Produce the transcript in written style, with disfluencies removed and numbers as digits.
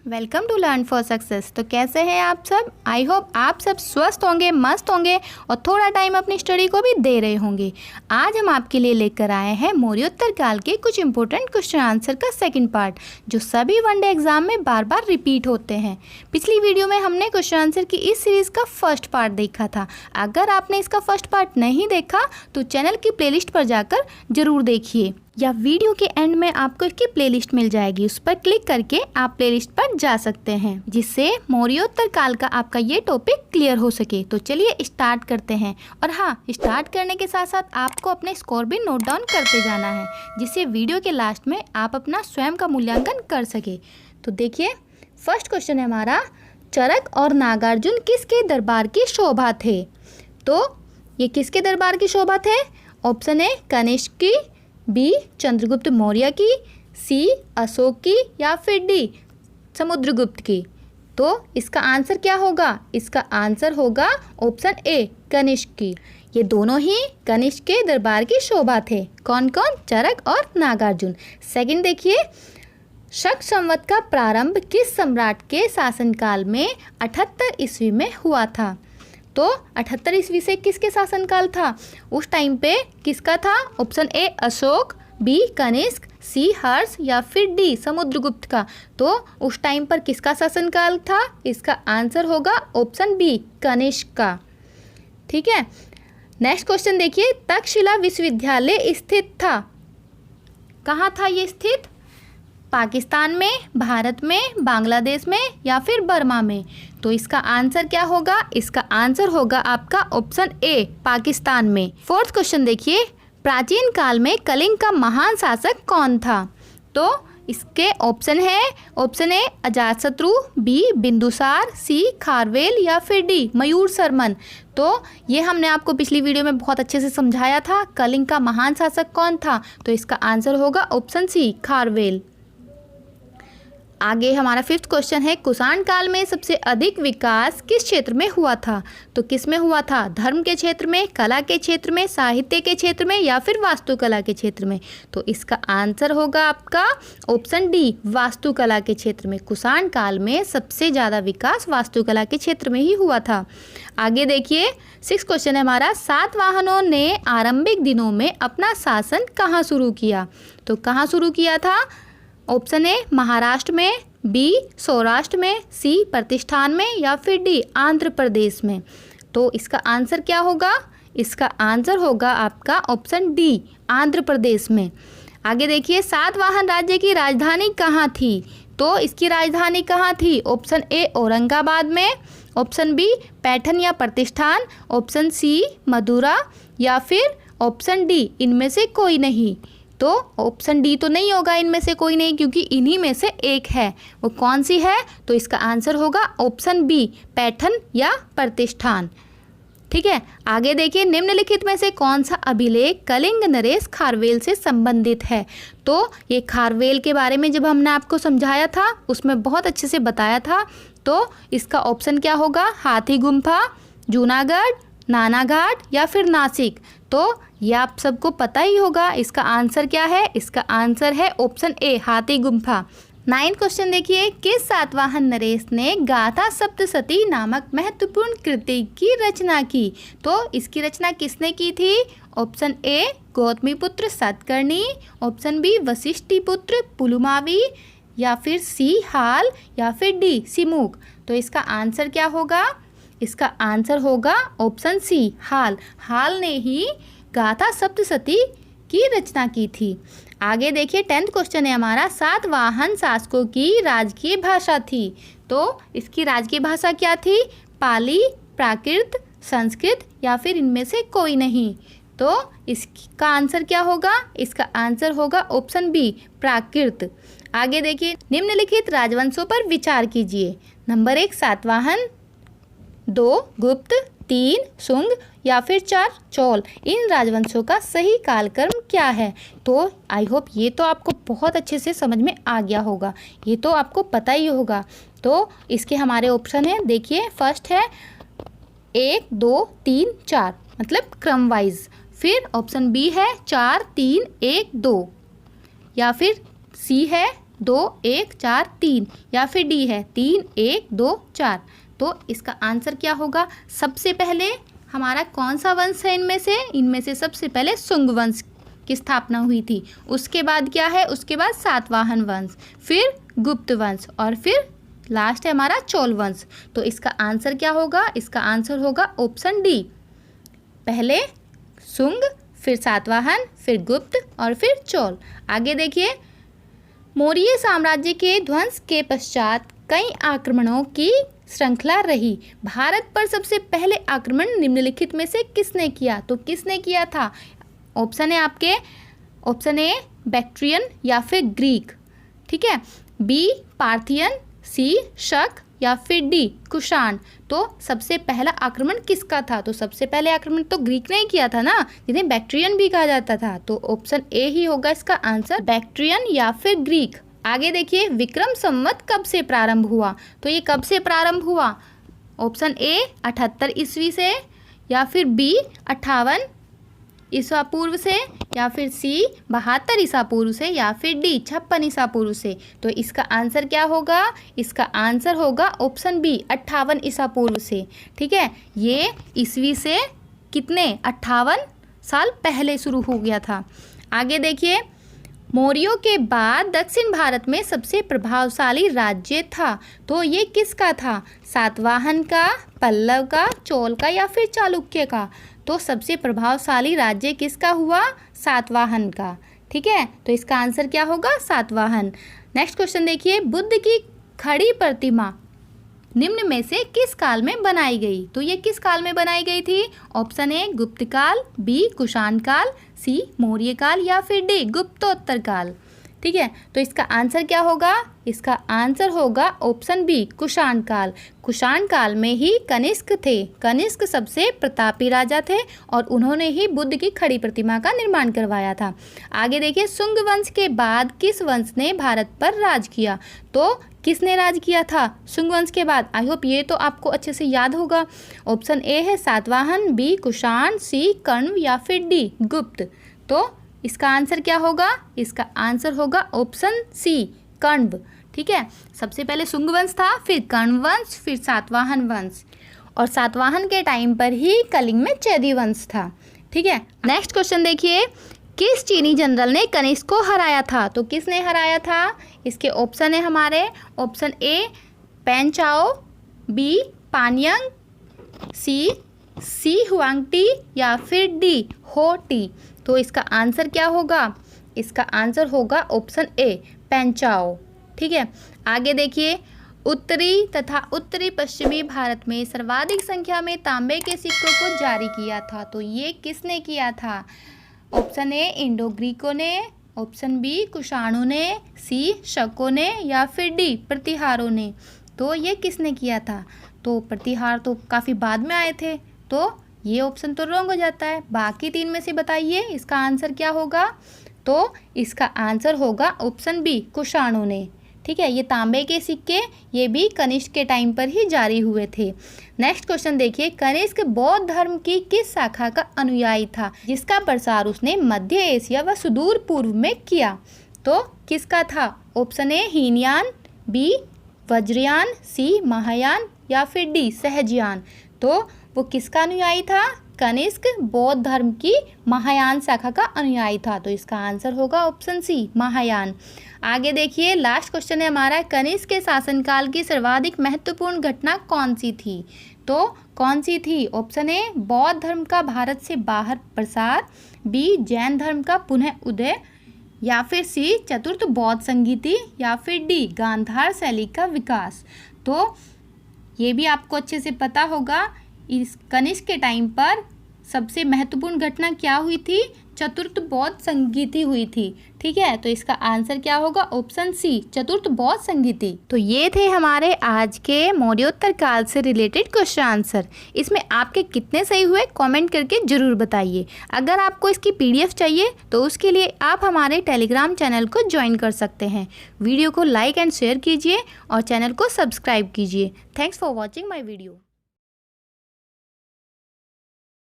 Welcome to learn for success. तो कैसे हैं आप सब? आई होप आप सब स्वस्थ होंगे, मस्त होंगे और थोड़ा टाइम अपनी स्टडी को भी दे रहे होंगे। आज हम आपके लिए लेकर आए हैं मौर्योत्तर काल के कुछ इंपॉर्टेंट क्वेश्चन आंसर का सेकंड पार्ट, जो सभी वनडे एग्जाम में बार बार रिपीट होते हैं। पिछली वीडियो में हमने क्वेश्चन आंसर की इस सीरीज़ का फर्स्ट पार्ट देखा था। अगर आपने इसका फर्स्ट पार्ट नहीं देखा तो चैनल की प्लेलिस्ट पर जाकर ज़रूर देखिए, या वीडियो के एंड में आपको इसकी प्लेलिस्ट मिल जाएगी। उस पर क्लिक करके आप प्लेलिस्ट पर जा सकते हैं, जिससे मौर्योत्तर काल का आपका ये टॉपिक क्लियर हो सके। तो चलिए स्टार्ट करते हैं। और हाँ, स्टार्ट करने के साथ साथ आपको अपने स्कोर भी नोट डाउन करते जाना है, जिससे वीडियो के लास्ट में आप अपना स्वयं का मूल्यांकन कर सके। तो देखिए, फर्स्ट क्वेश्चन है हमारा, चरक और नागार्जुन किसके दरबार की शोभा थे? तो ये किसके दरबार की शोभा थे? ऑप्शन ए कनिष्क की, बी चंद्रगुप्त मौर्य की, सी अशोक की, या फिर डी समुद्रगुप्त की। तो इसका आंसर क्या होगा? इसका आंसर होगा ऑप्शन ए कनिष्क की। ये दोनों ही कनिष्क के दरबार की शोभा थे। कौन कौन? चरक और नागार्जुन। सेकंड देखिए, शक संवत का प्रारंभ किस सम्राट के शासनकाल में 78 ईस्वी में हुआ था? तो 78 ईस्वी से किसके शासनकाल था? उस टाइम पे किसका था? Option A Ashok, B Kanishk, C Harsh, या फिर डी समुद्रगुप्त का। तो उस टाइम पर किसका शासनकाल था? इसका आंसर होगा ऑप्शन बी कनिष्क का। ठीक है, नेक्स्ट क्वेश्चन देखिए, तक्षशिला विश्वविद्यालय स्थित था, कहाँ था ये स्थित? पाकिस्तान में, भारत में, बांग्लादेश में, या फिर बर्मा में? तो इसका आंसर क्या होगा? इसका आंसर होगा आपका ऑप्शन ए पाकिस्तान में। फोर्थ क्वेश्चन देखिए, प्राचीन काल में कलिंग का महान शासक कौन था? तो इसके ऑप्शन है, option A Ajatashatru, B Bindusar, C Kharavela, या फिर डी मयूर शर्मन। तो ये हमने आपको पिछली वीडियो में बहुत अच्छे से समझाया था, कलिंग का महान शासक कौन था। तो इसका आंसर होगा ऑप्शन सी खारवेल। आगे हमारा फिफ्थ क्वेश्चन है, कुषाण काल में सबसे अधिक विकास किस क्षेत्र में हुआ था? तो किस में हुआ था? धर्म के क्षेत्र में, कला के क्षेत्र में, साहित्य के क्षेत्र में, या फिर वास्तुकला के क्षेत्र में? तो इसका आंसर होगा आपका ऑप्शन डी वास्तुकला के क्षेत्र में। कुषाण काल में सबसे ज़्यादा विकास वास्तुकला के क्षेत्र में ही हुआ था। आगे देखिए, सिक्स क्वेश्चन है हमारा, सातवाहनों ने आरंभिक दिनों में अपना शासन कहाँ शुरू किया? तो कहाँ शुरू किया था? ऑप्शन ए महाराष्ट्र में, बी सौराष्ट्र में, सी प्रतिष्ठान में, या फिर डी आंध्र प्रदेश में? तो इसका आंसर क्या होगा? इसका आंसर होगा आपका ऑप्शन डी आंध्र प्रदेश में। आगे देखिए, सातवाहन राज्य की राजधानी कहाँ थी? तो इसकी राजधानी कहाँ थी? ऑप्शन ए औरंगाबाद में, ऑप्शन बी पैठन या प्रतिष्ठान, ऑप्शन सी मदुरा, या फिर ऑप्शन डी इनमें से कोई नहीं। तो ऑप्शन डी तो नहीं होगा इनमें से कोई नहीं, क्योंकि इन्हीं में से एक है। वो कौन सी है? तो इसका आंसर होगा ऑप्शन बी पैठन या प्रतिष्ठान। ठीक है, आगे देखिए, निम्नलिखित में से कौन सा अभिलेख कलिंग नरेश खारवेल से संबंधित है? तो ये खारवेल के बारे में जब हमने आपको समझाया था, उसमें बहुत अच्छे से बताया था। तो इसका ऑप्शन क्या होगा? हाथी गुम्फा, जूनागढ़, नानाघाट, या फिर नासिक? तो ये आप सबको पता ही होगा। इसका आंसर क्या है? इसका आंसर है ऑप्शन ए हाथी गुम्फा। 9th क्वेश्चन देखिए, किस सातवाहन नरेश ने गाथा सप्तशती नामक महत्वपूर्ण कृति की रचना की? तो इसकी रचना किसने की थी? Option A Gautamiputra Satakarni, option B Vashishthiputra Pulumavi, या फिर सी हाल, या फिर डी सिमुक? तो इसका आंसर क्या होगा? इसका आंसर होगा ऑप्शन सी हाल। हाल ने ही गाथा सप्तशती की रचना की थी। आगे देखिए, 10th क्वेश्चन है हमारा, सातवाहन शासकों की राजकीय भाषा थी। तो इसकी राजकीय भाषा क्या थी? पाली, प्राकृत, संस्कृत, या फिर इनमें से कोई नहीं? तो इसका आंसर क्या होगा? इसका आंसर होगा ऑप्शन बी प्राकृत। आगे देखिए, निम्नलिखित राजवंशों पर विचार कीजिए। नंबर 1 सातवाहन, 2 गुप्त, 3 शुंग, या फिर 4 चोल। इन राजवंशों का सही कालक्रम क्या है? तो आई होप ये तो आपको बहुत अच्छे से समझ में आ गया होगा, ये तो आपको पता ही होगा। तो इसके हमारे ऑप्शन है, देखिए, फर्स्ट है 1 2 3 4, मतलब क्रम वाइज। फिर ऑप्शन बी है 4 3 1 2, या फिर सी है 2 1 4 3 या फिर डी है 3 1 2 4। तो इसका आंसर क्या होगा? सबसे पहले हमारा कौन सा वंश है इनमें से सबसे पहले शुंग वंश की स्थापना हुई थी। उसके बाद क्या है? उसके बाद सातवाहन वंश, फिर गुप्त वंश और फिर लास्ट है हमारा चोल वंश। तो इसका आंसर क्या होगा? इसका आंसर होगा ऑप्शन डी, पहले शुंग, फिर सातवाहन, फिर गुप्त और फिर चोल। आगे देखिए, मौर्य साम्राज्य के ध्वंस के पश्चात कई आक्रमणों की श्रृंखला रही। भारत पर सबसे पहले आक्रमण निम्नलिखित में से किसने किया? तो किसने किया था? ऑप्शन है आपके, ऑप्शन ए बैक्ट्रियन या फिर ग्रीक, ठीक है, बी पार्थियन, सी शक या फिर डी कुषाण। तो सबसे पहला आक्रमण किसका था? तो सबसे पहले आक्रमण तो ग्रीक ने ही किया था ना, जिन्हें बैक्ट्रियन भी कहा जाता था। तो ऑप्शन ए ही होगा इसका आंसर, बैक्ट्रियन या फिर ग्रीक। आगे देखिए, विक्रम संवत कब से प्रारंभ हुआ? तो ये कब से प्रारंभ हुआ? ऑप्शन ए 78 ईस्वी से, या फिर बी 58 ईसा पूर्व से, या फिर सी 72 ईसा पूर्व से, या फिर डी 56 ईसा पूर्व से। तो इसका आंसर क्या होगा? इसका आंसर होगा ऑप्शन बी 58 ईसा पूर्व से, ठीक है। ये ईस्वी से कितने 58 साल पहले शुरू हो गया था। आगे देखिए, मौर्यों के बाद दक्षिण भारत में सबसे प्रभावशाली राज्य था। तो ये किसका था? सातवाहन का, पल्लव का, चोल का या फिर चालुक्य का? तो सबसे प्रभावशाली राज्य किसका हुआ? सातवाहन का, ठीक है। तो इसका आंसर क्या होगा? सातवाहन। नेक्स्ट क्वेश्चन देखिए, बुद्ध की खड़ी प्रतिमा निम्न में से किस काल में बनाई गई? तो ये किस काल में बनाई गई थी? ऑप्शन ए गुप्त काल, बी कुषाण काल, सी मौर्य काल या फिर डी गुप्तोत्तर काल, ठीक है। तो इसका आंसर क्या होगा? इसका आंसर होगा ऑप्शन बी कुषाण काल। कुषाण काल में ही कनिष्क थे। कनिष्क सबसे प्रतापी राजा थे और उन्होंने ही बुद्ध की खड़ी प्रतिमा का निर्माण करवाया था। आगे देखिए, शुंग वंश के बाद किस वंश ने भारत पर राज किया? तो किसने राज किया था शुंग वंश के बाद? आई होप ये तो आपको अच्छे से याद होगा। ऑप्शन ए है सातवाहन, बी कुषाण, सी कण्व या फिर डी गुप्त। तो इसका आंसर क्या होगा? इसका आंसर होगा ऑप्शन सी कण्व, ठीक है। सबसे पहले शुंग वंश था, फिर कण्व वंश, फिर सातवाहन वंश, और सातवाहन के टाइम पर ही कलिंग में चैदी वंश था, ठीक है। नेक्स्ट क्वेश्चन देखिए, किस चीनी जनरल ने कनिष्क को हराया था? तो किसने हराया था? इसके ऑप्शन है हमारे, ऑप्शन ए पेन चाओ, बी पानियांग, सी हुआंगटी या फिर डी हो टी। तो इसका आंसर क्या होगा? इसका आंसर होगा ऑप्शन ए पेन चाओ, ठीक है। आगे देखिए, उत्तरी तथा उत्तरी पश्चिमी भारत में सर्वाधिक संख्या में तांबे के सिक्कों को जारी किया था। तो ये किसने किया था? ऑप्शन ए इंडो ग्रीकों ने, ऑप्शन बी कुषाणों ने, सी शकों ने या फिर डी प्रतिहारों ने। तो ये किसने किया था? तो प्रतिहार तो काफ़ी बाद में आए थे, तो ये ऑप्शन तो रॉन्ग हो जाता है। बाकी तीन में से बताइए इसका आंसर क्या होगा? तो इसका आंसर होगा ऑप्शन बी कुषाणों ने, ठीक है। ये तांबे के सिक्के ये भी कनिष्क के टाइम पर ही जारी हुए थे। नेक्स्ट क्वेश्चन देखिए, कनिष्क बौद्ध धर्म की किस शाखा का अनुयायी था जिसका प्रसार उसने मध्य एशिया व सुदूर पूर्व में किया? तो किसका था? Option A Hinayana, B Vajrayana, C Mahayana या फिर डी सहजयान। तो वो किसका अनुयायी था? कनिष्क बौद्ध धर्म की महायान शाखा का अनुयायी था। तो इसका आंसर होगा ऑप्शन सी महायान। आगे देखिए, लास्ट क्वेश्चन है हमारा, कनिष्क के शासनकाल की सर्वाधिक महत्वपूर्ण घटना कौन सी थी? तो कौन सी थी? ऑप्शन ए बौद्ध धर्म का भारत से बाहर प्रसार, बी जैन धर्म का पुनः उदय, या फिर सी चतुर्थ बौद्ध संगीति, या फिर डी गांधार शैली का विकास। तो ये भी आपको अच्छे से पता होगा, इस कनिष्क के टाइम पर सबसे महत्वपूर्ण घटना क्या हुई थी? चतुर्थ बौद्ध संगीति हुई थी, ठीक है। तो इसका आंसर क्या होगा? ऑप्शन सी चतुर्थ बौद्ध संगीति। तो ये थे हमारे आज के मौर्योत्तर काल से रिलेटेड क्वेश्चन आंसर। इसमें आपके कितने सही हुए कमेंट करके ज़रूर बताइए। अगर आपको इसकी PDF चाहिए तो उसके लिए आप हमारे टेलीग्राम चैनल को ज्वाइन कर सकते हैं। वीडियो को लाइक एंड शेयर कीजिए और चैनल को सब्सक्राइब कीजिए। Thanks for watching my video.